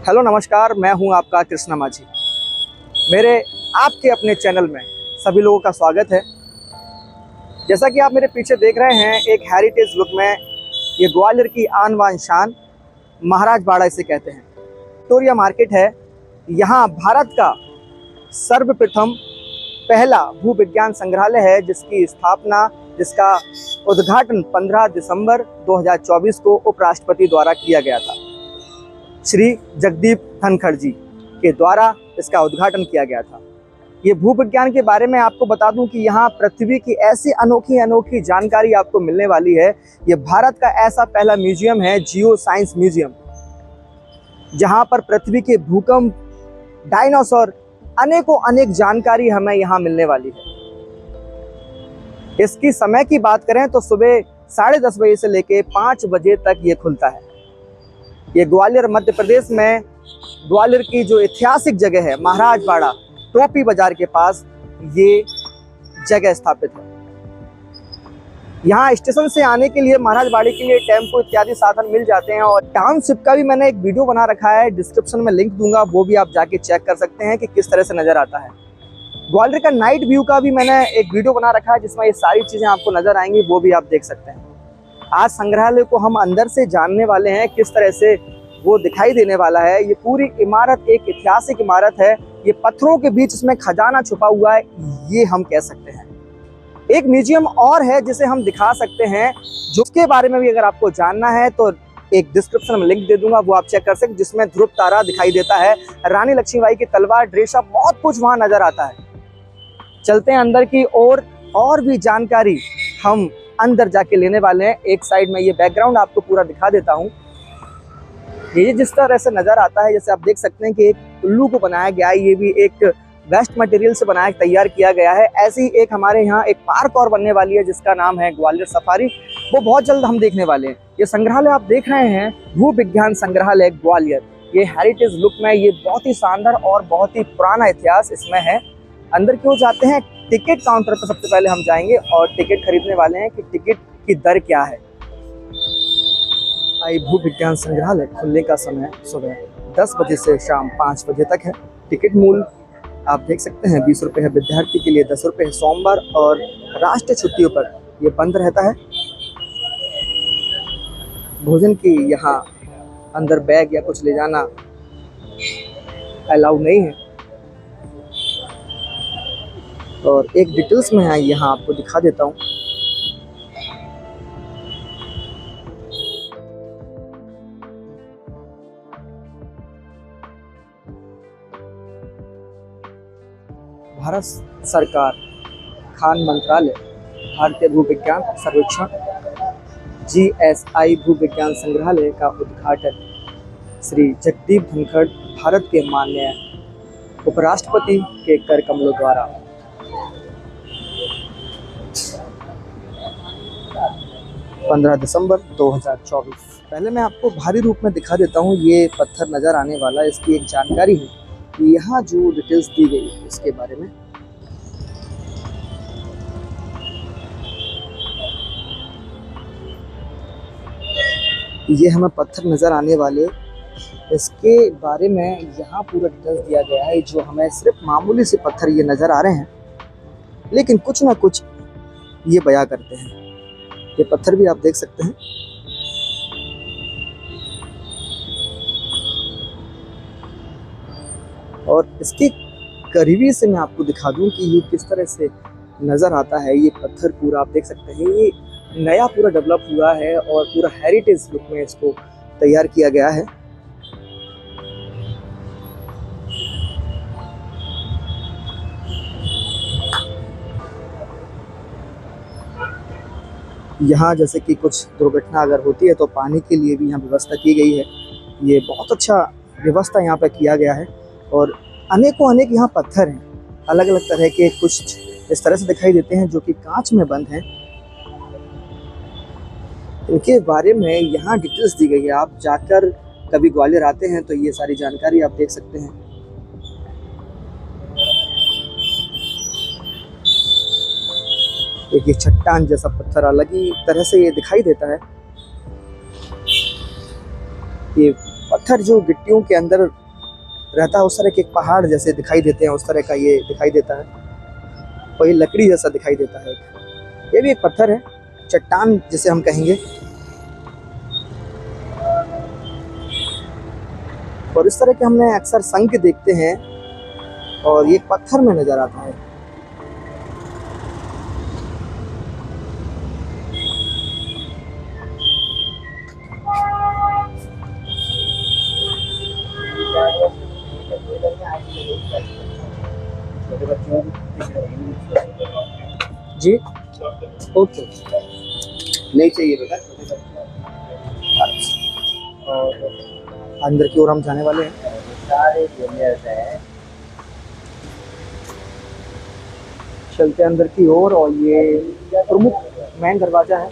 Hello नमस्कार, मैं हूं आपका कृष्णा माझी। मेरे आपके अपने चैनल में सभी लोगों का स्वागत है। जैसा कि आप मेरे पीछे देख रहे हैं, एक हेरिटेज लुक में ये ग्वालियर की आन बान शान महाराज बाड़ा इसे कहते हैं, विक्टोरिया मार्केट है। यहाँ भारत का सर्वप्रथम पहला भूविज्ञान संग्रहालय है, जिसका उद्घाटन 15 दिसंबर 2024 को उपराष्ट्रपति द्वारा किया गया था। श्री जगदीप धनखड़ जी के द्वारा इसका उद्घाटन किया गया था। ये भूविज्ञान के बारे में आपको बता दूं कि यहाँ पृथ्वी की ऐसी अनोखी जानकारी आपको मिलने वाली है। ये भारत का ऐसा पहला म्यूजियम है, जियो साइंस म्यूजियम, जहाँ पर पृथ्वी के भूकंप, डायनासोर, अनेक जानकारी हमें यहाँ मिलने वाली है। इसकी समय की बात करें तो सुबह 10:30 बजे से लेकर 5 बजे तक ये खुलता है। ये ग्वालियर मध्य प्रदेश में ग्वालियर की जो ऐतिहासिक जगह है, महाराज बाड़ा टोपी बाजार के पास ये जगह स्थापित है। यहाँ स्टेशन से आने के लिए महाराज बाड़ी के लिए टेम्पो इत्यादि साधन मिल जाते हैं। और टाउनशिप का भी मैंने एक वीडियो बना रखा है, डिस्क्रिप्शन में लिंक दूंगा, वो भी आप जाके चेक कर सकते हैं कि किस तरह से नजर आता है। ग्वालियर का नाइट व्यू का भी मैंने एक वीडियो बना रखा है, जिसमें ये सारी चीजें आपको नजर आएंगी, वो भी आप देख सकते हैं। आज संग्रहालय को हम अंदर से जानने वाले हैं, किस तरह से वो दिखाई देने वाला है। ये पूरी इमारत एक ऐतिहासिक इमारत है। ये पत्थरों के बीच इसमें खजाना छुपा हुआ है, ये हम कह सकते हैं। एक म्यूजियम और है जिसे हम दिखा सकते हैं, जिसके बारे में भी अगर आपको जानना है तो एक डिस्क्रिप्शन में लिंक दे दूंगा, वो आप चेक कर सकते हैं, जिसमें ध्रुव तारा दिखाई देता है, रानी लक्ष्मीबाई की तलवार, ड्रेसा, बहुत कुछ वहां नजर आता है। चलते हैं अंदर की ओर, और भी जानकारी हम अंदर जाके लेने वाले हैं। एक साइड में ये बैकग्राउंड आपको पूरा दिखा देता हूँ। ये जिस तरह से नजर आता है, जैसे आप देख सकते हैं कि एक उल्लू को बनाया गया है, ये भी एक वेस्ट मटेरियल से तैयार किया गया है। ऐसी एक हमारे यहाँ एक पार्क और बनने वाली है, जिसका नाम है ग्वालियर सफारी, वो बहुत जल्द हम देखने वाले हैं। ये संग्रहालय आप देख रहे हैं, भूविज्ञान संग्रहालय ग्वालियर, ये हेरिटेज लुक में, ये बहुत ही शानदार और बहुत ही पुराना इतिहास इसमें है। अंदर क्यों जाते हैं, टिकट काउंटर पर सबसे पहले हम जाएंगे और टिकट खरीदने वाले हैं कि टिकट की दर क्या है। भूविज्ञान संग्रहालय खुलने का समय सुबह 10 बजे से शाम 5 बजे तक है। टिकट मूल्य आप देख सकते हैं 20 रुपये है, विद्यार्थी के लिए 10 रुपये है। सोमवार और राष्ट्रीय छुट्टियों पर ये बंद रहता है। भोजन की यहाँ अंदर बैग या कुछ ले जाना अलाउ नहीं है। और एक डिटेल्स में है, यहाँ आपको दिखा देता हूँ। भारत सरकार खान मंत्रालय भारतीय भूविज्ञान सर्वेक्षण GSI भूविज्ञान संग्रहालय का उद्घाटन श्री जगदीप धनखड़ भारत के माननीय उपराष्ट्रपति के कर कमलों द्वारा 15 दिसंबर 2024। पहले मैं आपको भारी रूप में दिखा देता हूँ। ये पत्थर नज़र आने वाला, इसकी एक जानकारी है कि यहाँ जो डिटेल्स दी गई है इसके बारे में। ये हमें पत्थर नज़र आने वाले, इसके बारे में यहाँ पूरा डिटेल्स दिया गया है। जो हमें सिर्फ मामूली से पत्थर ये नज़र आ रहे हैं, लेकिन कुछ ना कुछ ये बयां करते हैं। ये पत्थर भी आप देख सकते हैं। और इसके करीबी से मैं आपको दिखा दूं कि ये किस तरह से नज़र आता है। ये पत्थर पूरा आप देख सकते हैं, ये नया पूरा डेवलप हुआ है और पूरा हेरिटेज लुक में इसको तैयार किया गया है। यहाँ जैसे कि कुछ दुर्घटना अगर होती है तो पानी के लिए भी यहाँ व्यवस्था की गई है। ये बहुत अच्छा व्यवस्था यहाँ पर किया गया है। और अनेक यहाँ पत्थर हैं, अलग अलग तरह के, कुछ इस तरह से दिखाई देते हैं जो कि कांच में बंद हैं। इनके बारे में यहाँ डिटेल्स दी गई है। आप जाकर कभी ग्वालियर आते हैं तो ये सारी जानकारी आप देख सकते हैं। एक ये चट्टान जैसा पत्थर अलग ही तरह से ये दिखाई देता है। ये पत्थर जो गिट्टियों के अंदर रहता है उस तरह के एक पहाड़ जैसे दिखाई देते हैं, उस तरह का ये दिखाई देता है, और ये लकड़ी जैसा दिखाई देता है। ये भी एक पत्थर है, चट्टान जिसे हम कहेंगे। और इस तरह के हमने अक्सर संख देखते हैं और ये पत्थर में नजर आता है। जी ओके, नहीं चाहिए बेटा। और अंदर की ओर हम जाने वाले हैं। सारे जूनियर्स हैं, चलते अंदर की ओर, और ये प्रमुख मेन दरवाजा है,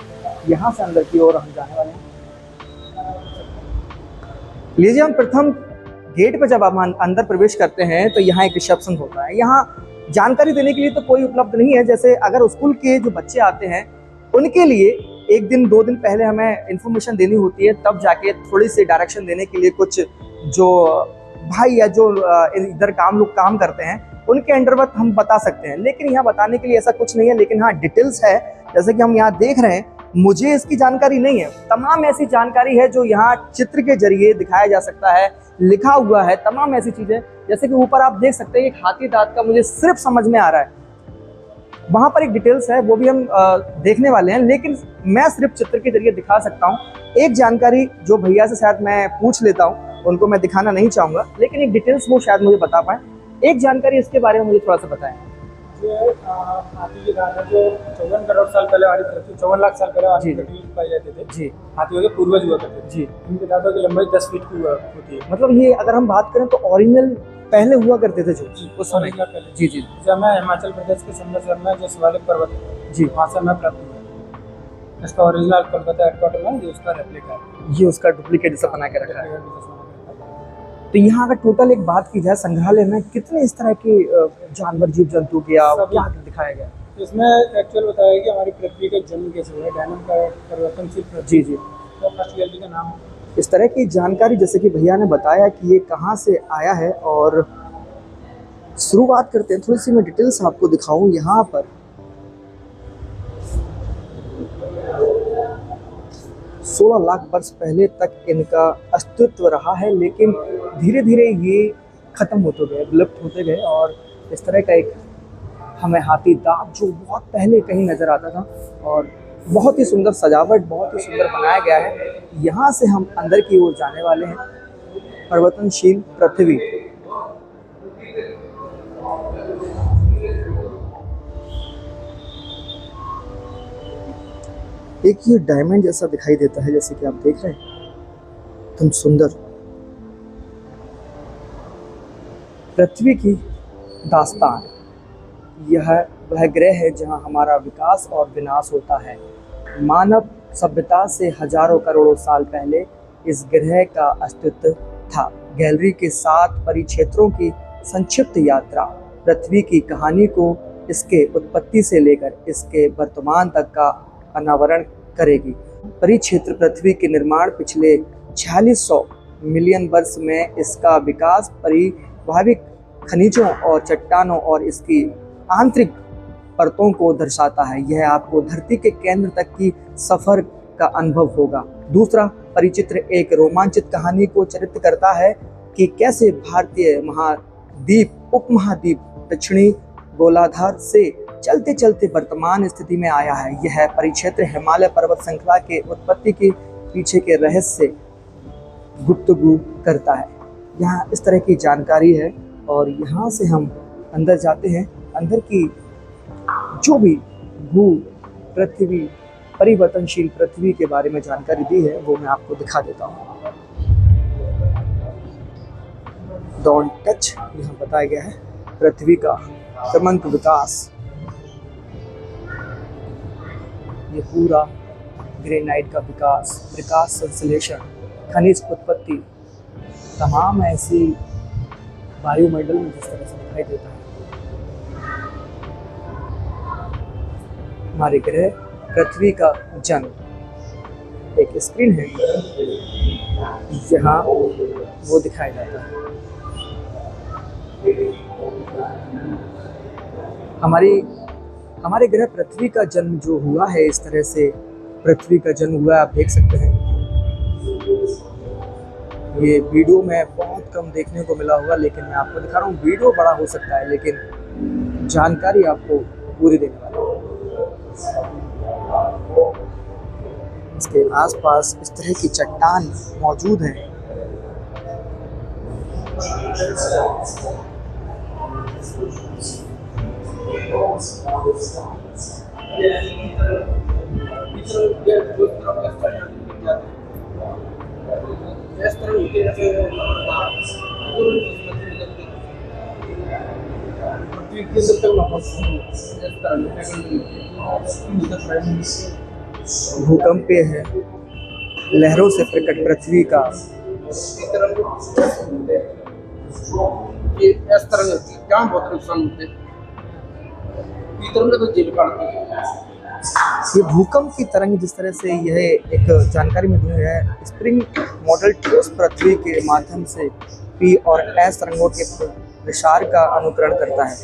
यहाँ से अंदर की ओर हम जाने वाले हैं। लीजिए, हम प्रथम गेट पर जब हम अंदर प्रवेश करते हैं तो यहाँ एक रिसेप्शन होता है। यहाँ जानकारी देने के लिए तो कोई उपलब्ध नहीं है। जैसे अगर स्कूल के जो बच्चे आते हैं उनके लिए एक दिन 2 दिन पहले हमें इन्फॉर्मेशन देनी होती है, तब जाके थोड़ी सी डायरेक्शन देने के लिए कुछ जो भाई या जो इधर लोग काम करते हैं उनके अंडरवर्थ हम बता सकते हैं। लेकिन यहाँ बताने के लिए ऐसा कुछ नहीं है। लेकिन हाँ, डिटेल्स है, जैसे कि हम यहाँ देख रहे हैं, मुझे इसकी जानकारी नहीं है। तमाम ऐसी जानकारी है जो यहाँ चित्र के जरिए दिखाया जा सकता है, लिखा हुआ है, तमाम ऐसी चीजें। जैसे कि ऊपर आप देख सकते हैं एक हाथी दांत का मुझे सिर्फ समझ में आ रहा है, वहां पर एक डिटेल्स है, वो भी हम देखने वाले हैं। लेकिन मैं सिर्फ चित्र के जरिए दिखा सकता हूँ। एक जानकारी जो भैया से शायद मैं पूछ लेता हूँ, उनको मैं दिखाना नहीं चाहूंगा, लेकिन एक डिटेल्स वो शायद मुझे बता पाए। एक जानकारी इसके बारे में मुझे थोड़ा सा बताएं। हाथी के दांत है जो 54 करोड़ साल पहले हमारी पृथ्वी, 54 लाख साल पहले हमारी पृथ्वी पाए जाते थे जी। हाथियों के पूर्वज हुआ करते थे जी। इनके दांतों की लंबाई 10 फीट की होती है। मतलब ये अगर हम बात करें तो ओरिजिनल पहले हुआ करते थे जो उस समय पहले जी जी। जब मैं हिमाचल प्रदेश के समंदर में जो शिवालिक पर्वत जी, वहाँ से मैं प्राप्त हुआ। इसका ओरिजिनल कोलकाता हेडक्वार्टर में, ये उसका रेप्लिका है, ये उसका डुप्लीकेट जैसा बना के रखा है। तो यहाँ अगर टोटल एक बात की जाए, संग्रहालय में कितने इस तरह के जानवर, जीव जंतु के क्या दिखाया गया? इसमें एक्चुअल बताया कि हमारी पृथ्वी का जन्म कैसे हुआ है, डायनामिक का परिवर्तनशील पृथ्वी जी जी, तो फर्स्ट गैलरी का नाम। इस तरह की जानकारी जैसे कि भैया ने बताया कि ये कहाँ से आया है। और शुरुआत करते हैं, थोड़ी सी मैं डिटेल्स आपको दिखाऊं। यहाँ पर 16 लाख वर्ष पहले तक इनका अस्तित्व रहा है, लेकिन धीरे धीरे ये खत्म होते गए, विलुप्त होते गए। और इस तरह का एक हमें हाथी दांत जो बहुत पहले कहीं नजर आता था, और बहुत ही सुंदर सजावट, बहुत ही सुंदर बनाया गया है। यहाँ से हम अंदर की ओर जाने वाले हैं। परिवर्तनशील पृथ्वी, एक ये डायमंड जैसा दिखाई देता है, जैसे कि आप देख रहे हैं, एकदम सुंदर। पृथ्वी की दास्तान, यह वह ग्रह है जहां हमारा विकास और विनाश होता है। मानव सभ्यता से हजारों करोड़ों साल पहले इस ग्रह का अस्तित्व था। गैलरी के 7 परिक्षेत्रों की संक्षिप्त यात्रा पृथ्वी की कहानी को इसके उत्पत्ति से लेकर इसके वर्तमान तक का अनावरण करेगी। परिक्षेत्र पृथ्वी के निर्माण, पिछले 4600 मिलियन वर्ष में इसका विकास, परिवाहिक खनिजों और चट्टानों और इसकी आंतरिक परतों को दर्शाता है। यह आपको धरती के केंद्र तक की सफर का अनुभव होगा। दूसरा परिचित्र एक रोमांचित कहानी को चित्रित करता है कि कैसे भारतीय महाद्वीप, उपमहाद्वीप दक्षिणी गोलार्ध से चलते चलते वर्तमान स्थिति में आया है। यह परिक्षेत्र हिमालय पर्वत श्रृंखला के उत्पत्ति के पीछे के रहस्य से गुफ्तगू करता है। यहाँ इस तरह की जानकारी है। और यहाँ से हम अंदर जाते हैं। अंदर की जो भी भू पृथ्वी, परिवर्तनशील पृथ्वी के बारे में जानकारी दी है वो मैं आपको दिखा देता हूँ। डोंट टच, यहाँ बताया गया है पृथ्वी का क्रमंक विकास। ये पूरा ग्रेनाइट का विकास संश्लेषण, खनिज उत्पत्ति, तमाम ऐसी वायुमंडल में जिस तरह से दिखाई देता है। हमारे ग्रह पृथ्वी का जन्म, एक स्क्रीन है यहाँ वो दिखाया जाता है। हमारे ग्रह पृथ्वी का जन्म जो हुआ है, इस तरह से पृथ्वी का जन्म हुआ, आप देख सकते हैं। ये वीडियो में बहुत कम देखने को मिला होगा, लेकिन मैं आपको दिखा रहा हूँ। वीडियो बड़ा हो सकता है लेकिन जानकारी आपको पूरी देने वाला हूँ। इसके आसपास इस तरह की चट्टान मौजूद हैं। भूकंप है, लहरों से प्रकट पृथ्वी का ये इस तरह क्या बहुत नुकसान होते हैं। तो जेल काटते हैं। ये भूकंप की तरंग, जिस तरह से यह एक जानकारी में दी है, स्प्रिंग मॉडल ठोस पृथ्वी के माध्यम से पी और एस तरंगों के प्रसार का अनुकरण करता है।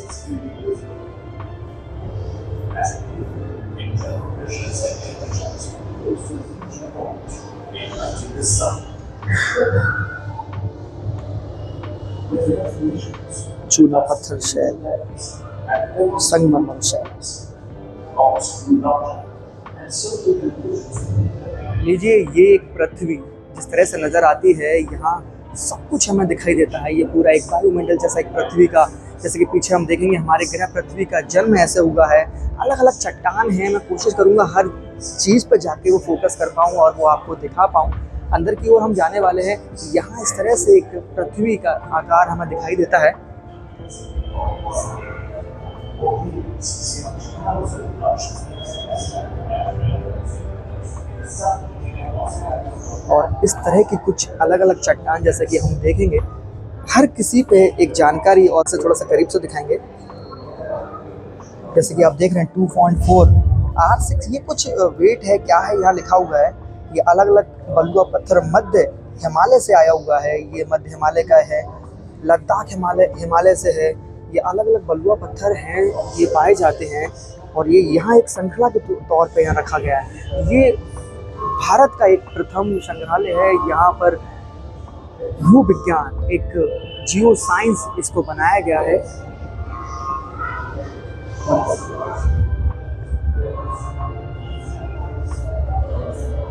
चूना पत्थर शैल, संगमरमर शैल। लीजिए, ये एक पृथ्वी जिस तरह से नजर आती है, यहाँ सब कुछ हमें दिखाई देता है। ये पूरा एक वायुमंडल जैसा एक पृथ्वी का, जैसे कि पीछे हम देखेंगे हमारे ग्रह पृथ्वी का जन्म ऐसे हुआ है। अलग अलग चट्टान है, मैं कोशिश करूँगा हर चीज़ पर जाके वो फोकस कर पाऊँ और वो आपको दिखा पाऊँ। अंदर की ओर हम जाने वाले हैं। यहाँ इस तरह से एक पृथ्वी का आकार हमें दिखाई देता है। और इस तरह की कुछ अलग अलग चट्टान, जैसे कि हम देखेंगे, हर किसी पे एक जानकारी और से थोड़ा सा करीब से दिखाएंगे। जैसे कि आप देख रहे हैं 2.4 R6, ये कुछ वेट है, क्या है यहाँ लिखा हुआ है। ये अलग अलग बलुआ पत्थर मध्य हिमालय से आया हुआ है। ये मध्य हिमालय का है, लद्दाख हिमालय से है। ये अलग अलग बलुआ पत्थर हैं, ये पाए जाते हैं और ये यहाँ एक श्रृंखला के तौर पे यहाँ रखा गया है। ये भारत का एक प्रथम संग्रहालय है। यहाँ पर भू विज्ञान, एक जियो साइंस इसको बनाया गया है।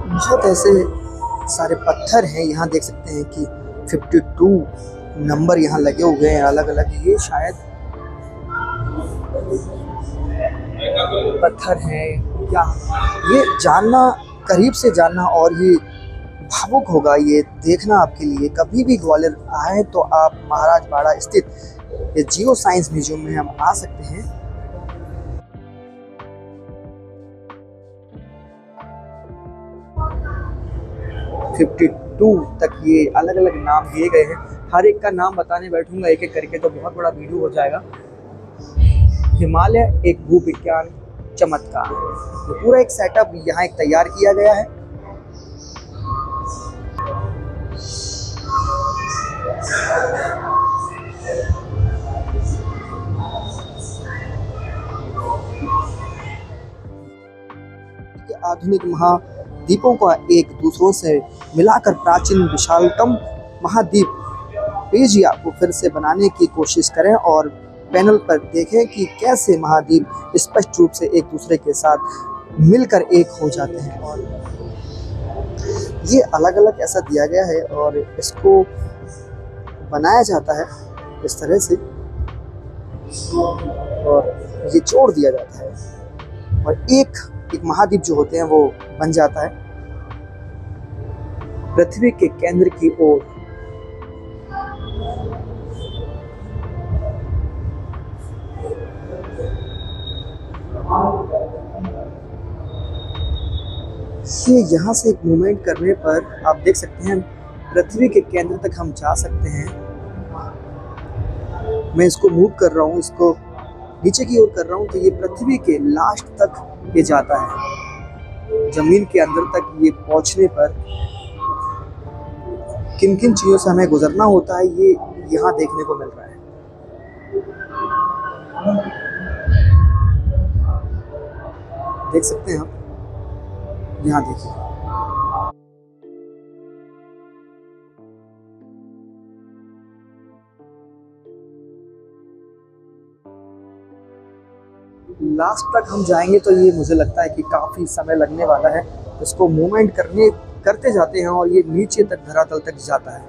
बहुत ऐसे सारे पत्थर हैं, यहाँ देख सकते हैं कि 52 नंबर यहाँ लगे हुए हैं अलग अलग। ये शायद पत्थर हैं या ये जानना, करीब से जानना और ये भावुक होगा ये देखना आपके लिए। कभी भी ग्वालियर आए तो आप महाराज बाड़ा स्थित ये जियो साइंस म्यूजियम में हम आ सकते हैं। $52 तक ये अलग अलग नाम दिए गए हैं। हर एक का नाम बताने बैठूंगा एक एक करके तो बहुत बड़ा वीडियो हो जाएगा। हिमालय एक भू विज्ञान चमत्कार, तो पूरा एक सेटअप यहाँ एक तैयार किया गया है। आधुनिक महाद्वीपों का एक दूसरों से मिलाकर प्राचीन विशालतम महाद्वीप एशिया को फिर से बनाने की कोशिश करें और पैनल पर देखें कि कैसे महाद्वीप स्पष्ट रूप से एक दूसरे के साथ मिलकर एक हो जाते हैं। और ये अलग अलग ऐसा दिया गया है और इसको बनाया जाता है इस तरह से और ये जोड़ दिया जाता है और एक महाद्वीप जो होते हैं वो बन जाता है पृथ्वी के केंद्र की ओर। ये यहाँ से एक मूवमेंट करने पर आप देख सकते हैं पृथ्वी के केंद्र तक हम जा सकते हैं। मैं इसको मूव कर रहा हूँ, इसको नीचे की ओर कर रहा हूँ तो ये पृथ्वी के लास्ट तक ये जाता है। जमीन के अंदर तक ये पहुँचने पर किन किन चीज़ों से हमें गुजरना होता है ये यहाँ देखने को मिल रहा है। देख सकते हैं आप, यहाँ देखिए। लास्ट तक हम जाएंगे तो ये मुझे लगता है कि काफ़ी समय लगने वाला है। इसको मूवमेंट करते जाते हैं और ये नीचे तक धरातल तक जाता है।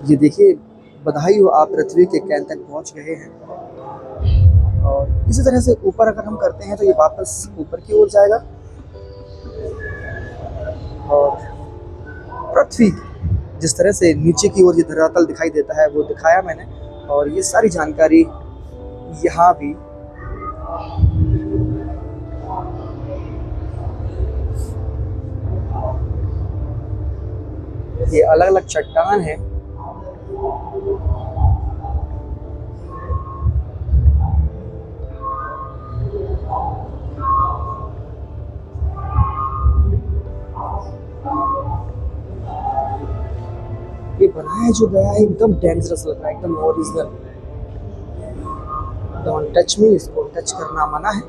ये देखिए, बधाई हो, आप पृथ्वी के केंद्र तक पहुंच गए हैं। और इसी तरह से ऊपर अगर हम करते हैं तो ये वापस ऊपर की ओर जाएगा और पृथ्वी जिस तरह से नीचे की ओर ये धरातल दिखाई देता है वो दिखाया मैंने। और ये सारी जानकारी यहाँ भी ये अलग अलग चट्टान है। ये बनाया जो गया है एकदम डेंजरस लग रहा है, एकदम ओरिजिनल। डोंट टच मी, इसको टच करना मना है।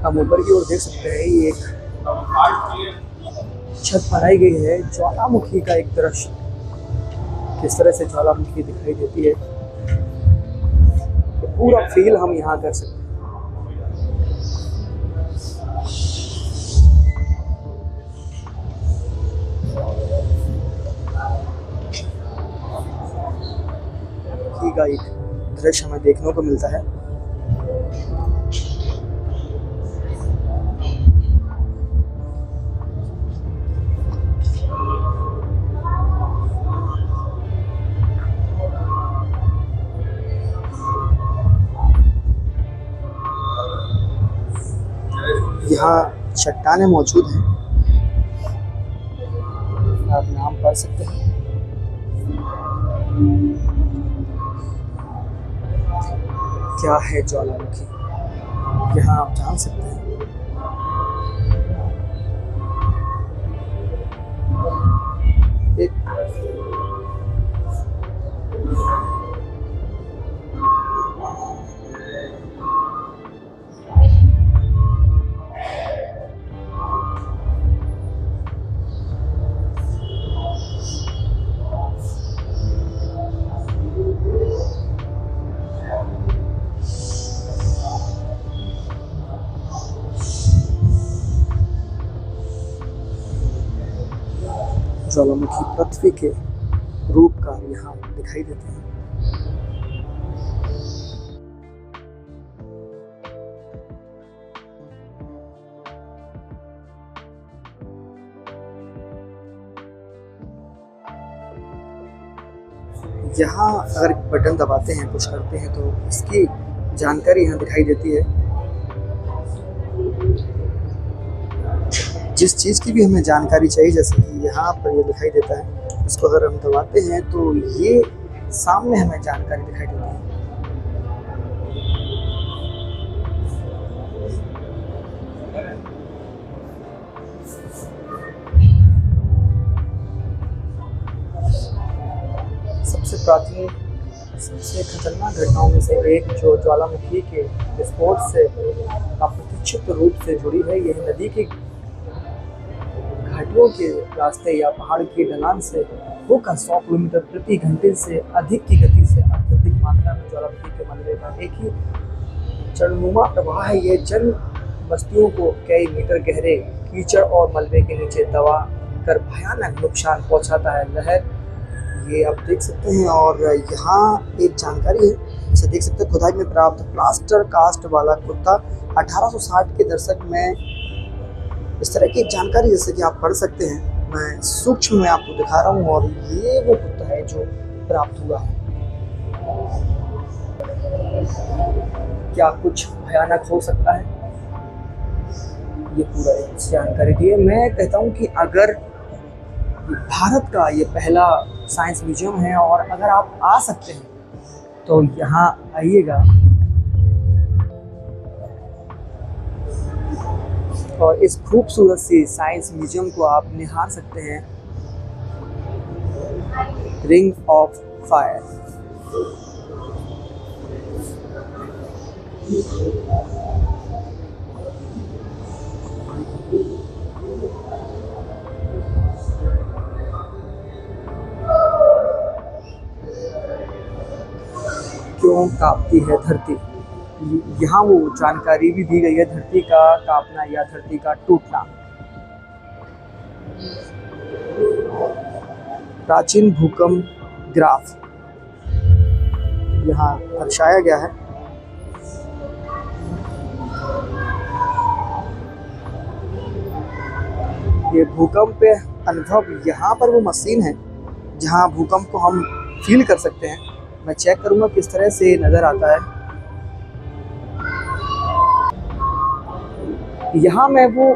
हम ऊपर की ओर देख सकते हैं, ये एक छत बनाई गई है ज्वालामुखी का एक दृश्य। किस तरह से ज्वालामुखी दिखाई देती है तो पूरा फील हम यहाँ कर सकते हैं। का एक दृश्य हमें देखने को मिलता है। यहाँ चट्टानें मौजूद हैं, आप नाम पढ़ सकते हैं। क्या है ज्वालामुखी, यहाँ आप जान सकते हैं। ज्वालामुखी पृथ्वी के रूप का यहाँ दिखाई देते हैं। यहाँ अगर बटन दबाते हैं, पुश करते हैं तो इसकी जानकारी यहाँ दिखाई देती है। जिस चीज़ की भी हमें जानकारी चाहिए, जैसे कि यहाँ पर ये दिखाई देता है, इसको अगर हम दबाते हैं तो ये सामने हमें जानकारी दिखाई देती है। सबसे प्राचीन, सबसे खतरनाक घटनाओं में से एक जो ज्वालामुखी के विस्फोट से अप्रत्याशित रूप से जुड़ी है, यह नदी की घाटियों के रास्ते या पहाड़ की ढलान से होकर 100 किलोमीटर प्रति घंटे से अधिक की गति से अत्यधिक मात्रा में ज्वालामुखी के मलबे का एक ही चरणनुमा प्रवाह है। ये जन बस्तियों को कई मीटर गहरे कीचड़ और मलबे के नीचे दबा कर भयानक नुकसान पहुंचाता है। लहर ये आप देख सकते हैं। और यहाँ एक जानकारी है, इसे देख सकते हैं, खुदाई में प्राप्त प्लास्टर कास्ट वाला कुत्ता 1860 के दशक में, इस तरह की जानकारी जैसे कि आप पढ़ सकते हैं। मैं सूक्ष्म में आपको दिखा रहा हूँ और ये वो कुत्ता है जो प्राप्त हुआ है। क्या कुछ भयानक हो सकता है, ये पूरा एक जानकारी दी है। मैं कहता हूँ कि अगर भारत का ये पहला साइंस म्यूजियम है और अगर आप आ सकते हैं तो यहाँ आइएगा। और इस खूबसूरत सी साइंस म्यूजियम को आप निहार सकते हैं। Ring of fire. क्यों कांपती है धरती, यहाँ वो जानकारी भी दी गई है, धरती का कांपना या धरती का टूटना। प्राचीन भूकंप ग्राफ यहाँ दर्शाया गया है। ये भूकंप अनुभव, यहाँ पर वो मशीन है जहाँ भूकंप को हम फील कर सकते हैं। मैं चेक करूँगा किस तरह से नज़र आता है। यहाँ मैं वो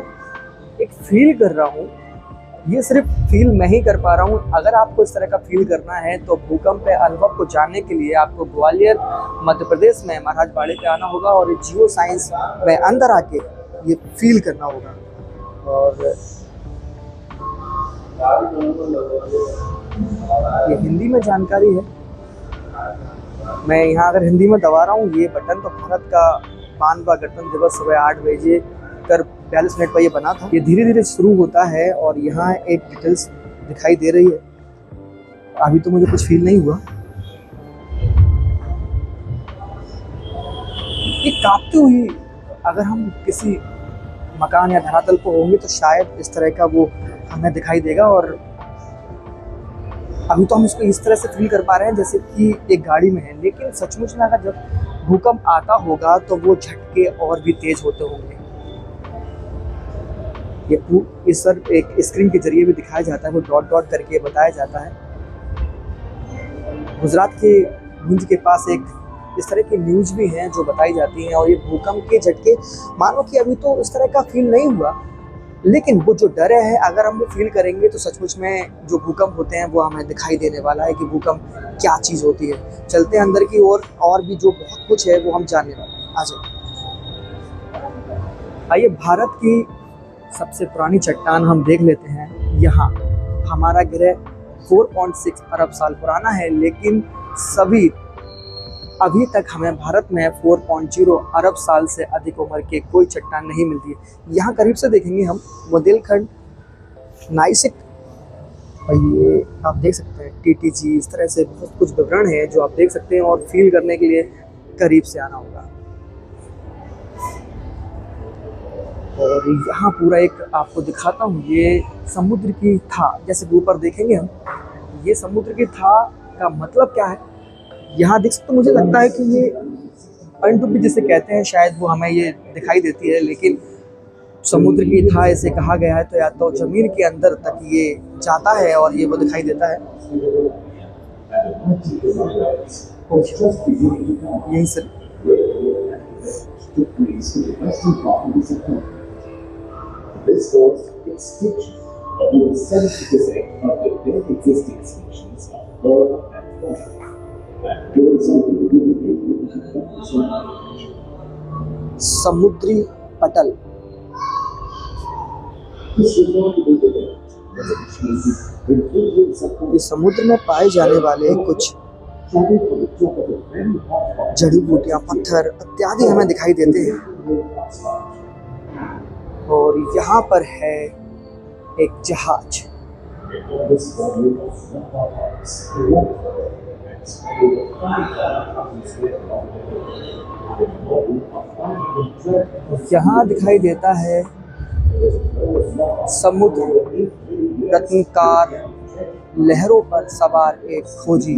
एक फील कर रहा हूँ, ये सिर्फ फील मैं ही कर पा रहा हूँ। अगर आपको इस तरह का फील करना है तो भूकंप अनुभव को जानने के लिए आपको ग्वालियर मध्य प्रदेश में महाराजवाड़ी पे आना होगा और जियो साइंस में अंदर आके ये फील करना होगा। और ये हिंदी में जानकारी है। मैं यहाँ अगर हिंदी में दबा रहा हूँ ये बटन, तो भारत का 5वां गणतंत्र दिवस सुबह 8 बजे कर 42 मिनट पर ये बना था। ये धीरे धीरे शुरू होता है और यहाँ एक डिटेल्स दिखाई दे रही है। अभी तो मुझे कुछ फील नहीं हुआ। ये कांपती हुई, अगर हम किसी मकान या धरातल पर होंगे तो शायद इस तरह का वो हमें दिखाई देगा। और अभी तो हम इसको इस तरह से फील कर पा रहे हैं जैसे कि एक गाड़ी में है, लेकिन सचमुच में अगर जब भूकंप आता होगा तो वो झटके और भी तेज होते होंगे। ये इस सर एक स्क्रीन के जरिए भी दिखाया जाता है, वो डॉट डॉट करके बताया जाता है। गुजरात के भुज के पास एक इस तरह की न्यूज भी हैं जो बताई जाती हैं। और ये भूकंप के झटके, मानो कि अभी तो इस तरह का फील नहीं हुआ, लेकिन वो जो डर है अगर हम वो फील करेंगे तो सचमुच में जो भूकंप होते हैं वो हमें दिखाई देने वाला है कि भूकंप क्या चीज़ होती है। चलते हैं अंदर की ओर और भी जो बहुत कुछ है वो हम जानने वाले हैं। आ जाइए, आइए भारत की सबसे पुरानी चट्टान हम देख लेते हैं। यहाँ हमारा ग्रह 4.6 अरब साल पुराना है, लेकिन अभी तक हमें भारत में 4.0 अरब साल से अधिक उम्र के कोई चट्टान नहीं मिलती है। यहाँ करीब से देखेंगे हम बुंदेलखंड, नासिक, और ये आप देख सकते हैं TTG, इस तरह से बहुत कुछ विवरण है जो आप देख सकते हैं। और फील करने के लिए करीब से आना होगा। और यहाँ पूरा एक आपको दिखाता हूँ, ये समुद्र की था, जैसे ऊपर देखेंगे हम, ये समुद्र की था का मतलब क्या है यहाँ देख सकते। तो मुझे लगता है कि ये पनडुब्बी जिसे कहते हैं शायद वो हमें ये दिखाई देती है, लेकिन समुद्र की था इसे कहा गया है। तो या तो जमीन के अंदर तक ये जाता है और ये वो दिखाई देता है। यही sir This was extinction of over 70% of the then existing species of flora and fauna. समुद्री पटल, ये समुद्र में पाए जाने वाले कुछ जड़ी बूटियां, पत्थर इत्यादि हमें दिखाई देते हैं। और यहाँ पर है एक जहाज। यहाँ दिखाई देता है समुद्र रत्नकार, लहरों पर सवार एक खोजी।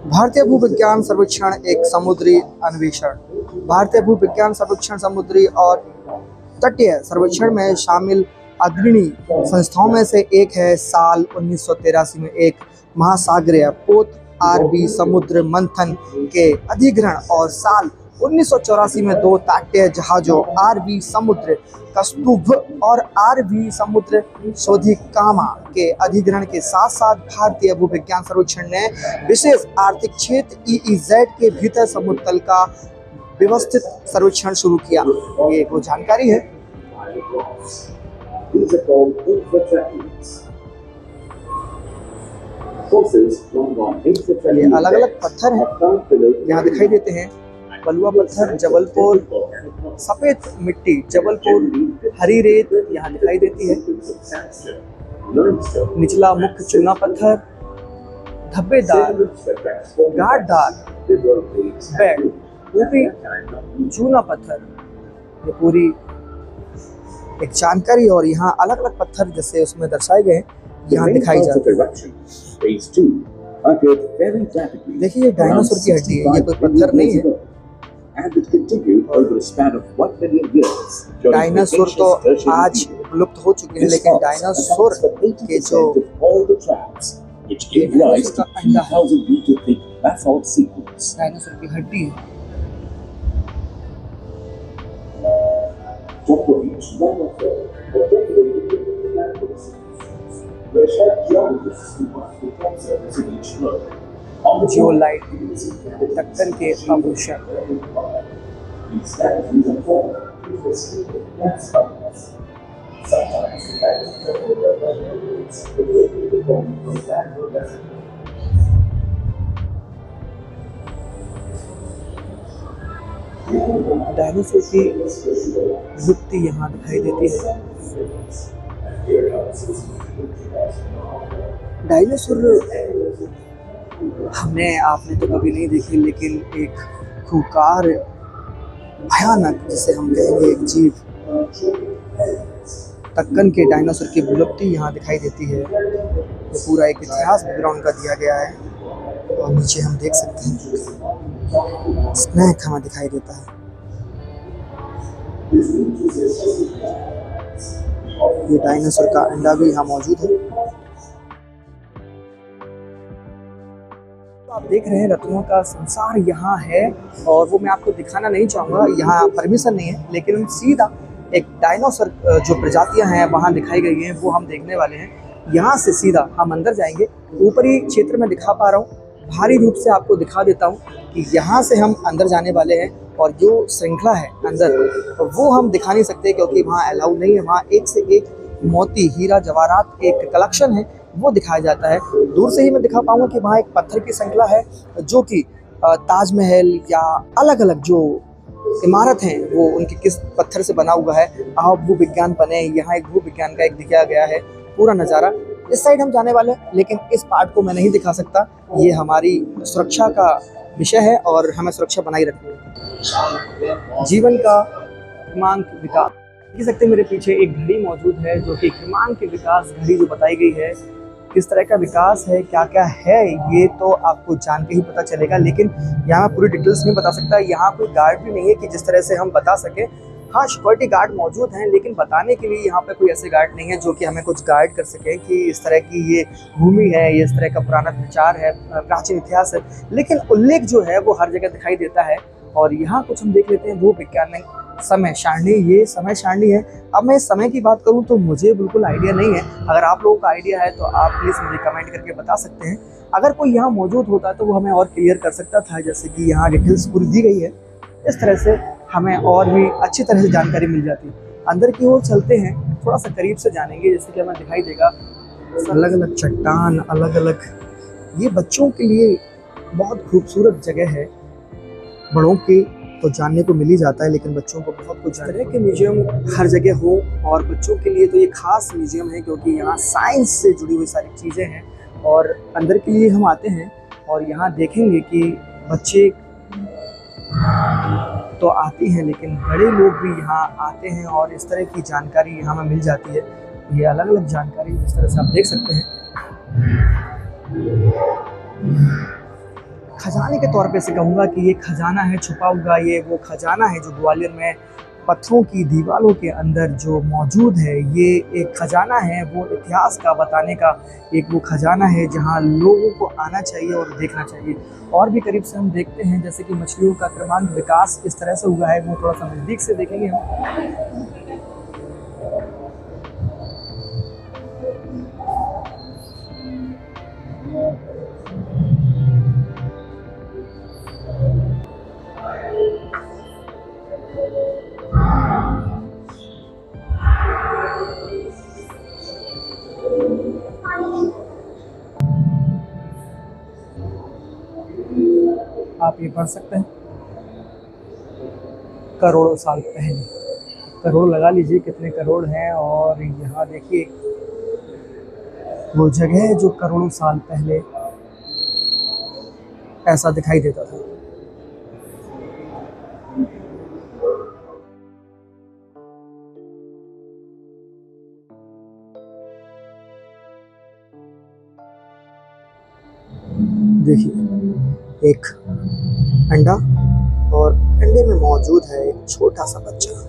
भारतीय भूविज्ञान सर्वेक्षण एक समुद्री अन्वेषण। भारतीय भूविज्ञान सर्वेक्षण समुद्री और तटीय सर्वेक्षण में शामिल अग्रणी संस्थाओं में से एक है। साल 1983 में एक महासागरीय पोत RB समुद्र मंथन के अधिग्रहण और साल 1984 में 2 ताट्य जहाजों आरवी समुद्र कस्तुभ और आरवी समुद्र शोधिकामा के अधिग्रहण के साथ साथ भारतीय भूविज्ञान सर्वेक्षण ने विशेष आर्थिक क्षेत्र EEZ के भीतर समुद्र तल का व्यवस्थित सर्वेक्षण शुरू किया। ये वो जानकारी है। ये अलग अलग पत्थर हैं यहाँ दिखाई देते हैं। बलुआ पत्थर जबलपुर, सफेद मिट्टी जबलपुर, हरी रेत यहाँ दिखाई देती है। निचला मुख्य चूना पत्थर, धब्बेदार गाढ़दार बेड, ऊपरी चूना पत्थर, ये पूरी एक जानकारी। और यहाँ अलग अलग पत्थर जैसे उसमें दर्शाए गए यहाँ दिखाई जाते हैं। देखिए ये डायनासोर की हड्डी है, ये कोई पत्थर नहीं है। डायनासोर तो आज लुप्त हो चुके हैं, लेकिन डायनासोर के जो डायनासोर का अंडा है, डायनासोर की हड्डी है। जियोलाइट, दक्कन के आभूषण। डायनासोर की लुप्ति यहाँ दिखाई देती है। डायनासोर आपने तो कभी नहीं देखी, लेकिन एक खूंखार भयानक जिसे हम कहेंगे एक जीव, दक्कन के डायनासोर की विलुप्ति यहाँ दिखाई देती है। ये पूरा एक इतिहास बैकग्राउंड का दिया गया है और नीचे हम देख सकते हैं स्नैक हमें दिखाई देता है। ये डायनासोर का अंडा भी यहाँ मौजूद है। आप देख रहे हैं रत्नों का संसार यहाँ है और वो मैं आपको दिखाना नहीं चाहूँगा, यहाँ परमिशन नहीं है, लेकिन हम सीधा एक डायनासोर जो प्रजातियाँ हैं वहाँ दिखाई गई हैं वो हम देखने वाले हैं। यहाँ से सीधा हम अंदर जाएंगे। ऊपरी क्षेत्र में दिखा पा रहा हूँ, भारी रूप से आपको दिखा देता हूँ कि यहाँ से हम अंदर जाने वाले हैं और जो श्रृंखला है अंदर वो हम दिखा नहीं सकते क्योंकि वहाँ अलाउ नहीं है। वहाँ एक से एक मोती, हीरा, जवाहरात एक कलेक्शन है वो दिखाया जाता है। दूर से ही मैं दिखा पाऊंगा कि वहाँ एक पत्थर की श्रृंखला है जो कि ताजमहल या अलग अलग जो इमारत हैं वो उनके किस पत्थर से बना हुआ है। आप भूविज्ञान बने, यहाँ एक भूविज्ञान का एक दिखाया गया है पूरा नज़ारा। इस साइड हम जाने वाले हैं, लेकिन इस पार्ट को मैं नहीं दिखा सकता, ये हमारी सुरक्षा का विषय है और हमें सुरक्षा बनाई रखनी है। जीवन का क्रमांक विकास देख सकते हैं, मेरे पीछे एक घड़ी मौजूद है जो कि क्रमांक की विकास घड़ी जो बताई गई है। किस तरह का विकास है, क्या क्या है, ये तो आपको जान के ही पता चलेगा, लेकिन यहाँ पूरी डिटेल्स नहीं बता सकता। यहाँ कोई गार्ड भी नहीं है कि जिस तरह से हम बता सके। हाँ, सिक्योरिटी गार्ड मौजूद हैं, लेकिन बताने के लिए यहाँ पे कोई ऐसे गार्ड नहीं है जो कि हमें कुछ गाइड कर सके कि इस तरह की ये भूमि है, ये इस तरह का पुराना विचार है, प्राचीन इतिहास है। लेकिन उल्लेख जो है वो हर जगह दिखाई देता है। और यहाँ कुछ हम देख लेते हैं भूविज्ञानिक समय सारणी, ये समय सारणी है। अब मैं समय की बात करूँ तो मुझे बिल्कुल आइडिया नहीं है। अगर आप लोगों का आइडिया है तो आप प्लीज़ मुझे कमेंट करके बता सकते हैं। अगर कोई यहाँ मौजूद होता तो वो हमें और क्लियर कर सकता था, जैसे कि यहाँ डिटेल्स पूरी दी गई है। इस तरह से हमें और भी अच्छी तरह से जानकारी मिल जाती। अंदर की ओर चलते हैं, थोड़ा सा करीब से जानेंगे, जैसे कि हमें दिखाई देगा अलग अलग चट्टान, अलग अलग। ये बच्चों के लिए बहुत खूबसूरत जगह है। बड़ों के तो जानने को मिल ही जाता है, लेकिन बच्चों को बहुत कुछ जानने के म्यूजियम हर जगह हो, और बच्चों के लिए तो ये खास म्यूजियम है क्योंकि यहाँ साइंस से जुड़ी हुई सारी चीज़ें हैं। और अंदर के लिए हम आते हैं और यहाँ देखेंगे कि बच्चे तो आती हैं, लेकिन बड़े लोग भी यहाँ आते हैं और इस तरह की जानकारी यहाँ में मिल जाती है। ये अलग अलग जानकारी जिस तरह से आप देख सकते हैं, खजाने के तौर पे से कहूँगा कि ये खजाना है छुपा हुआ। ये वो खजाना है जो ग्वालियर में पत्थरों की दीवारों के अंदर जो मौजूद है ये एक खजाना है, वो इतिहास का बताने का एक वो खजाना है जहाँ लोगों को आना चाहिए और देखना चाहिए। और भी करीब से हम देखते हैं, जैसे कि मछलियों का क्रमांक विकास इस तरह से हुआ है, वो थोड़ा सा नज़दीक से देखेंगे हम। आप ये पढ़ सकते हैं, करोड़ों साल पहले, करोड़ लगा लीजिए कितने करोड़ हैं। और यहाँ देखिए वो जगह है जो करोड़ों साल पहले ऐसा दिखाई देता था। देखिए एक अंडा और अंडे में मौजूद है एक छोटा सा बच्चा।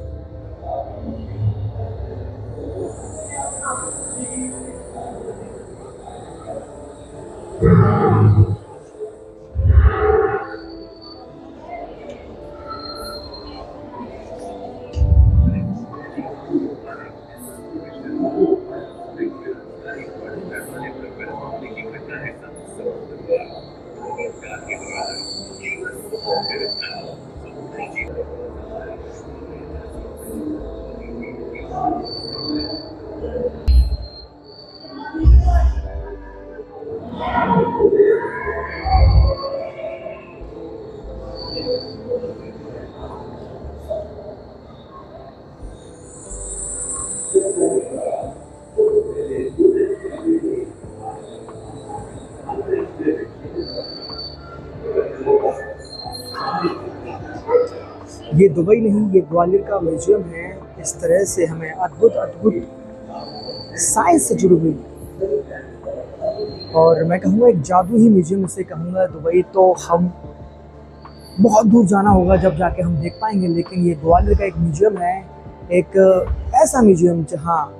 ये दुबई नहीं, ये ग्वालियर का म्यूजियम है। इस तरह से हमें अद्भुत अद्भुत साइंस से जुड़ी हुई, और मैं कहूँगा एक जादू ही म्यूजियम इसे कहूँगा। दुबई तो हम बहुत दूर जाना होगा जब जाके हम देख पाएंगे, लेकिन ये ग्वालियर का एक म्यूजियम है, एक ऐसा म्यूजियम जहाँ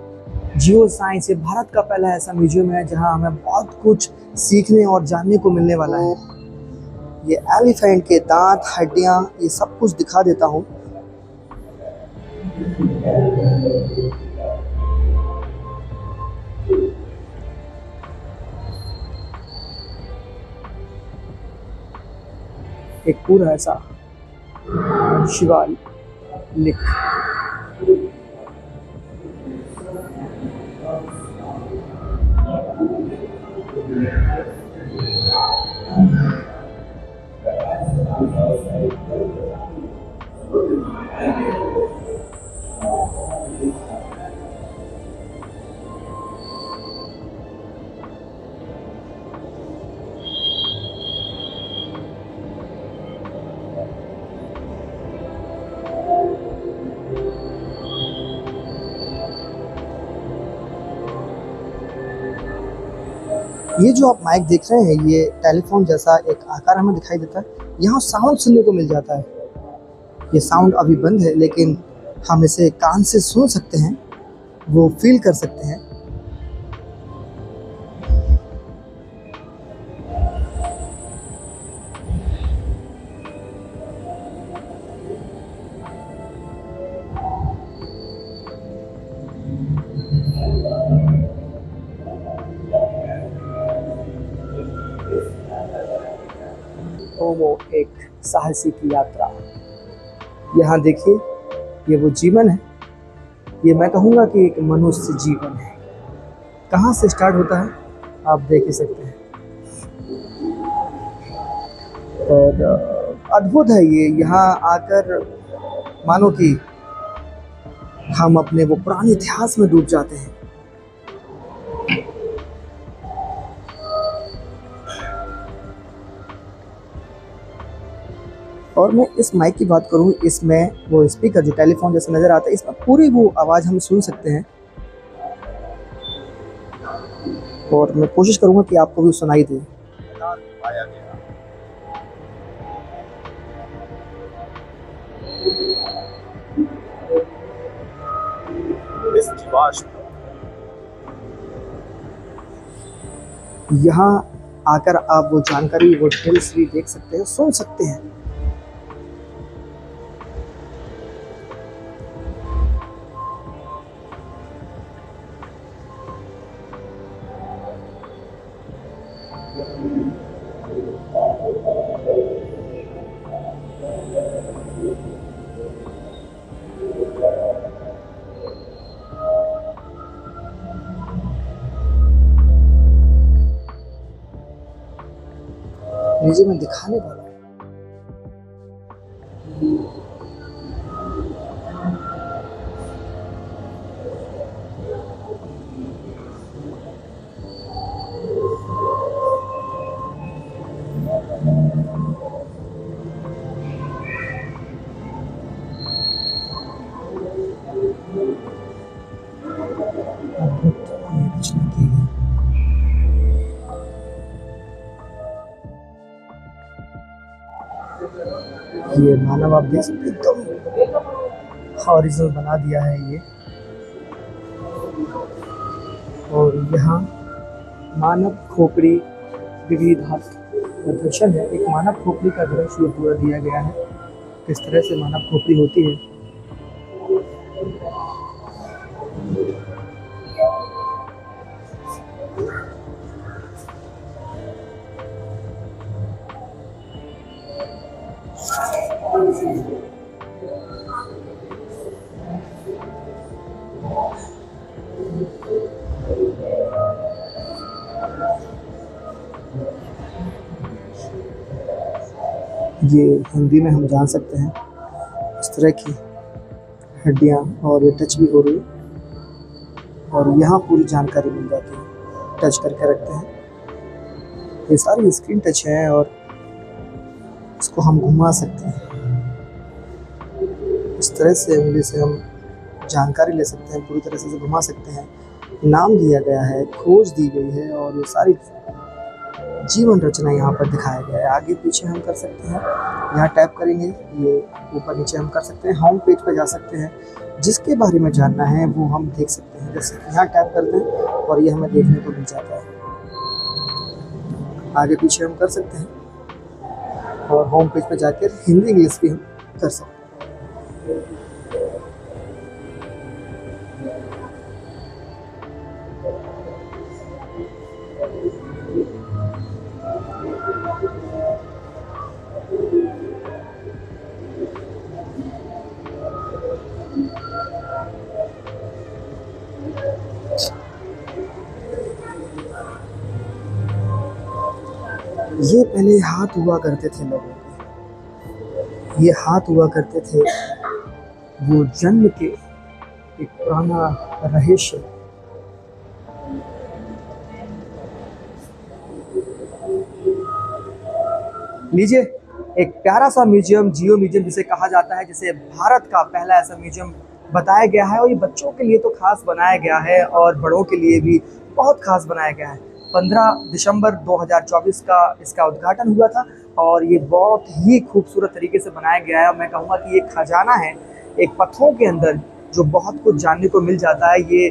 जियो साइंस, ये भारत का पहला ऐसा म्यूजियम है जहाँ हमें बहुत कुछ सीखने और जानने को मिलने वाला है। ये एलिफेंट के दांत, हड्डियाँ, ये सब कुछ दिखा देता हूँ। एक पूरा ऐसा शिवालिक। ये जो आप माइक देख रहे हैं, ये टेलीफोन जैसा एक आकार हमें दिखाई देता है। यहाँ साउंड सुनने को मिल जाता है। ये साउंड अभी बंद है, लेकिन हम इसे कान से सुन सकते हैं, वो फील कर सकते हैं। तो वो एक साहसी की यात्रा। यहाँ देखिए, ये वो जीवन है, ये मैं कहूँगा कि एक मनुष्य जीवन है। कहाँ से स्टार्ट होता है आप देख ही सकते हैं। और अद्भुत है ये, यहाँ आकर मानो कि हम अपने वो पुराने इतिहास में डूब जाते हैं। और मैं इस माइक की बात करूँ, इसमें वो स्पीकर जो टेलीफोन जैसे नज़र आता है, इसमें पूरी वो आवाज़ हम सुन सकते हैं। और मैं कोशिश करूँगा कि आपको भी सुनाई दे। इस जीवाश्म। यहाँ आकर आप वो जानकारी, वो डिटेल्स भी देख सकते हैं, सुन सकते हैं। लीजिए मैं दिखाने वाला हूँ। अद्भुत ये रचना की है। ये मानव आप देख सकते हैं, एकदम हॉरिजॉन्टल बना दिया है ये। और यहाँ मानव खोपड़ी विविधात्मक प्रदर्शन है। एक मानव खोपड़ी का दृश्य ये पूरा दिया गया है, किस तरह से मानव खोपड़ी होती है। ये हिंदी में हम जान सकते हैं, इस तरह की हड्डियाँ और ये टच भी हो रही है और यहाँ पूरी जानकारी मिल जाती है। टच करके रखते हैं, ये सारी स्क्रीन टच है और इसको हम घुमा सकते हैं। इस तरह से उंगली से हम जानकारी ले सकते हैं, पूरी तरह से घुमा सकते हैं। नाम दिया गया है, खोज दी गई है और ये सारी जीवन रचना यहाँ पर दिखाया गया है। आगे पीछे हम कर सकते हैं, यहाँ टैप करेंगे, ये ऊपर नीचे हम कर सकते हैं। होम पेज पर जा सकते हैं, जिसके बारे में जानना है वो हम देख सकते हैं। जैसे यहाँ टैप करते हैं और ये हमें देखने को मिल जाता है। आगे पीछे हम कर सकते हैं और होम पेज पर जाकर हिंदी इंग्लिश भी हम कर सकते हैं। ये पहले हाथ हुआ करते थे लोगों के, ये हाथ हुआ करते थे वो जन्म के एक पुराना रहस्य। लीजिए एक प्यारा सा म्यूजियम, जियो म्यूजियम जिसे कहा जाता है, जिसे भारत का पहला ऐसा म्यूजियम बताया गया है और ये बच्चों के लिए तो खास बनाया गया है और बड़ों के लिए भी बहुत खास बनाया गया है। 15 दिसंबर 2024 का इसका उद्घाटन हुआ था और ये बहुत ही खूबसूरत तरीके से बनाया गया है। और मैं कहूँगा कि ये खजाना है एक पत्थरों के अंदर, जो बहुत कुछ जानने को मिल जाता है। ये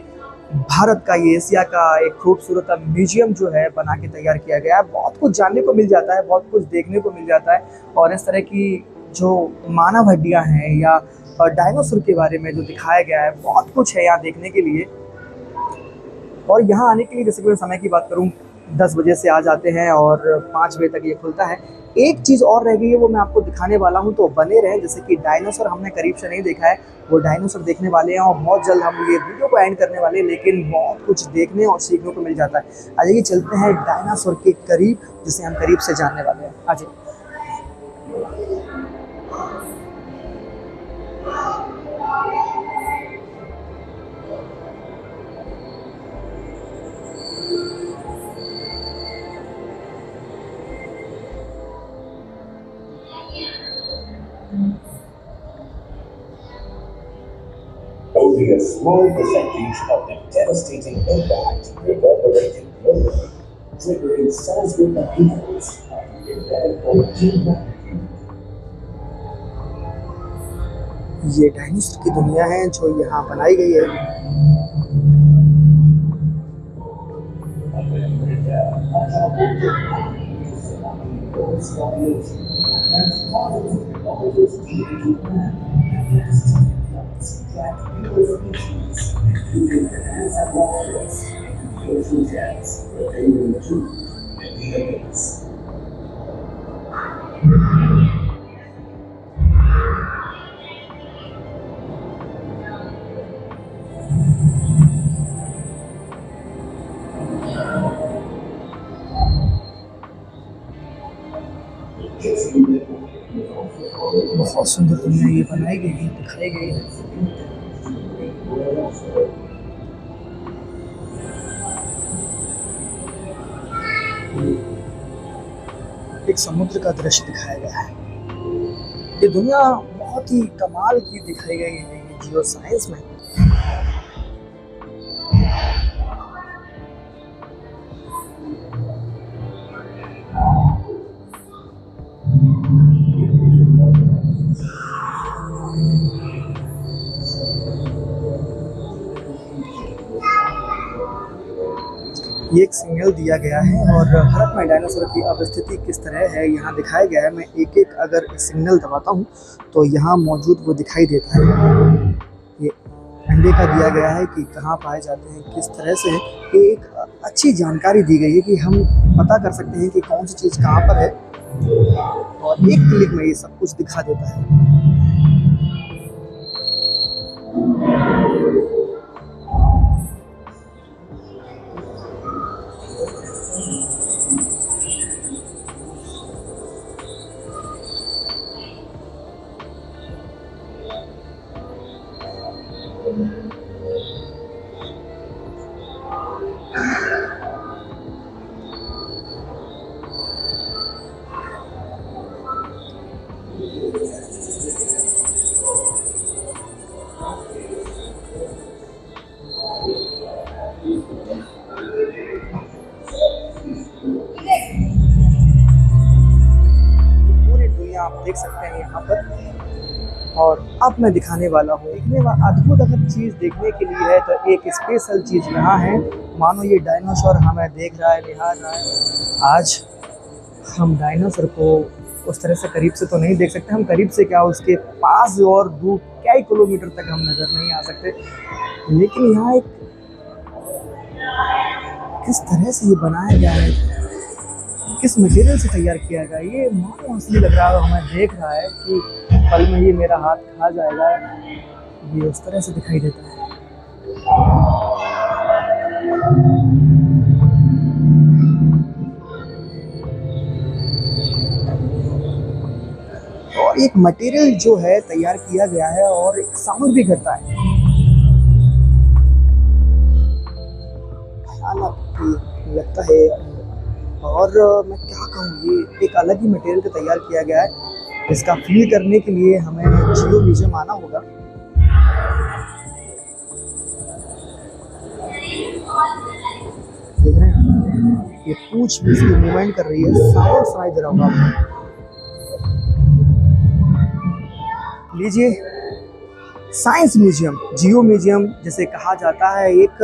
भारत का, ये एशिया का एक खूबसूरत म्यूजियम जो है बना के तैयार किया गया है। बहुत कुछ जानने को मिल जाता है, बहुत कुछ देखने को मिल जाता है और इस तरह की जो मानव हड्डियाँ हैं या डायनासोर के बारे में जो दिखाया गया है, बहुत कुछ है यहाँ देखने के लिए। और यहाँ आने के लिए, जैसे कि मैं समय की बात करूँ, 10 बजे से आ जाते हैं और 5 बजे तक ये खुलता है। एक चीज़ और रह गई है, वो मैं आपको दिखाने वाला हूँ, तो बने रहें। जैसे कि डायनासोर हमने करीब से नहीं देखा है, वो डायनासोर देखने वाले हैं और बहुत जल्द हम ये वीडियो को एंड करने वाले हैं, लेकिन बहुत कुछ देखने और सीखने को मिल जाता है। आइए चलते हैं डायनासोर के करीब, जिसे हम करीब से जानने वाले हैं। आइए। Only a small percentage of the devastating impact reverberated globally, triggering seismic upheavals in that 14 magnitude. ये डायनासोर की दुनिया है जो यहाँ बनाई गई है। बहुत सुंदर दुनिया ये बनाई गई है, दिखाई गई है। एक समुद्र का दृश्य दिखाया गया है। ये दुनिया बहुत ही कमाल की दिखाई गई है ये जियो साइंस में। ये एक सिग्नल दिया गया है और भारत में डायनासोर की अवस्थिति किस तरह है यहाँ दिखाया गया है। मैं एक एक अगर सिग्नल दबाता हूँ तो यहाँ मौजूद वो दिखाई देता है। ये अंडे का दिया गया है कि कहाँ पाए जाते हैं, किस तरह से। ये एक अच्छी जानकारी दी गई है कि हम पता कर सकते हैं कि कौन सी चीज़ कहाँ पर है और एक क्लिक में ये सब कुछ दिखा देता है। आप देख सकते हैं यहाँ पर। और अब मैं दिखाने वाला हूँ देखने वाला अद्भुत अगर चीज़ देखने के लिए है तो एक स्पेशल चीज़ यहाँ है। मानो ये डायनासोर हमें देख रहा है, निहार रहा है। आज हम डायनासोर को उस तरह से करीब से तो नहीं देख सकते। हम करीब से क्या उसके पास और दूर कई किलोमीटर तक हम नज़र नहीं आ सकते। लेकिन यहाँ एक किस तरह से ये बनाया गया है, किस मटेरियल से तैयार किया गया, ये मानो असली लग रहा है। हमें देख रहा है कि पल में ये मेरा हाथ खा जाएगा, ये उस तरह से दिखाई देता है। और एक मटेरियल जो है तैयार किया गया है और एक साउंड भी करता है। भयानक लगता है। और मैं क्या कहूँ, ये एक अलग ही मटेरियल का तैयार किया गया है। इसका फील करने के लिए हमें जियो म्यूजियम आना होगा। देख रहे हैं ये पूंछ भी इसकी मूवमेंट कर रही है, साउंड सुनाई दे रहा होगा आपको। लीजिए साइंस म्यूजियम, जियो म्यूजियम जिसे कहा जाता है, एक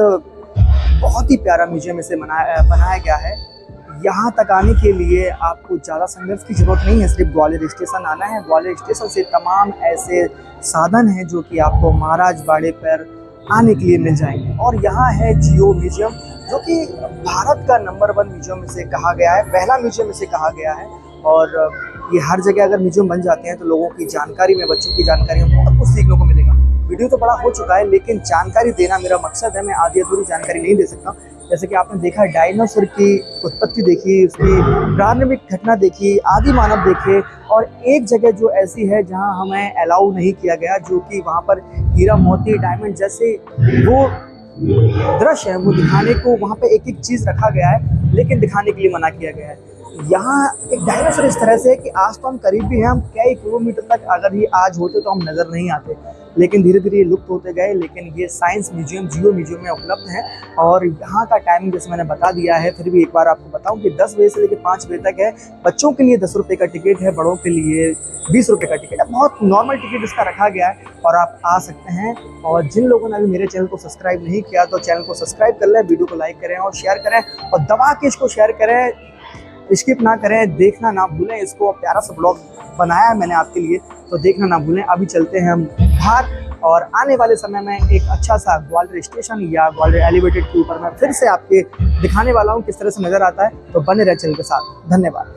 बहुत ही प्यारा म्यूजियम इसे बनाया गया है। यहाँ तक आने के लिए आपको ज़्यादा संघर्ष की जरूरत नहीं है, सिर्फ ग्वालियर स्टेशन आना है। ग्वालियर स्टेशन से तमाम ऐसे साधन हैं जो कि आपको महाराज बाड़े पर आने के लिए मिल जाएंगे। और यहाँ है जियो म्यूजियम, जो कि भारत का नंबर 1 म्यूजियम इसे कहा गया है, पहला म्यूजियम इसे कहा गया है। और ये हर जगह अगर म्यूजियम बन जाते हैं तो लोगों की जानकारी में, बच्चों की जानकारी में बहुत कुछ सीखने को मिलेगा। वीडियो तो बड़ा हो चुका है लेकिन जानकारी देना मेरा मकसद है। मैं आधी अधूरी जानकारी नहीं दे सकता। जैसे कि आपने देखा डायनासोर की उत्पत्ति देखी, उसकी प्रारंभिक घटना देखी, आदि मानव देखे। और एक जगह जो ऐसी है जहां हमें अलाउ नहीं किया गया, जो कि वहां पर हीरा मोती डायमंड जैसे वो दृश्य है वो दिखाने को, वहां पे एक एक चीज़ रखा गया है लेकिन दिखाने के लिए मना किया गया है। यहाँ एक डायनासोर इस तरह से है कि आज तो हम करीब भी हैं, हम कई किलोमीटर तक अगर ये आज होते तो हम नज़र नहीं आते, लेकिन धीरे धीरे ये लुप्त होते गए। लेकिन ये साइंस म्यूजियम, जियो म्यूजियम में उपलब्ध है। और यहाँ का टाइमिंग जैसे मैंने बता दिया है, फिर भी एक बार आपको बताऊँ कि 10 बजे से लेकर 5 बजे तक है। बच्चों के लिए 10 रुपये का टिकट है, बड़ों के लिए 20 रुपये का टिकट है। बहुत नॉर्मल टिकट इसका रखा गया है और आप आ सकते हैं। और जिन लोगों ने अभी मेरे चैनल को सब्सक्राइब नहीं किया तो चैनल को सब्सक्राइब कर लें, वीडियो को लाइक करें और शेयर करें, और दबा के इसको शेयर करें, स्किप ना करें, देखना ना भूलें। इसको प्यारा सा ब्लॉग बनाया है मैंने आपके लिए, तो देखना ना भूलें। अभी चलते हैं हम बाहर और आने वाले समय में एक अच्छा सा ग्वालियर स्टेशन या ग्वालियर एलिवेटेड के ऊपर मैं फिर से आपके दिखाने वाला हूँ किस तरह से नज़र आता है। तो बने रहे चैनल के साथ। धन्यवाद।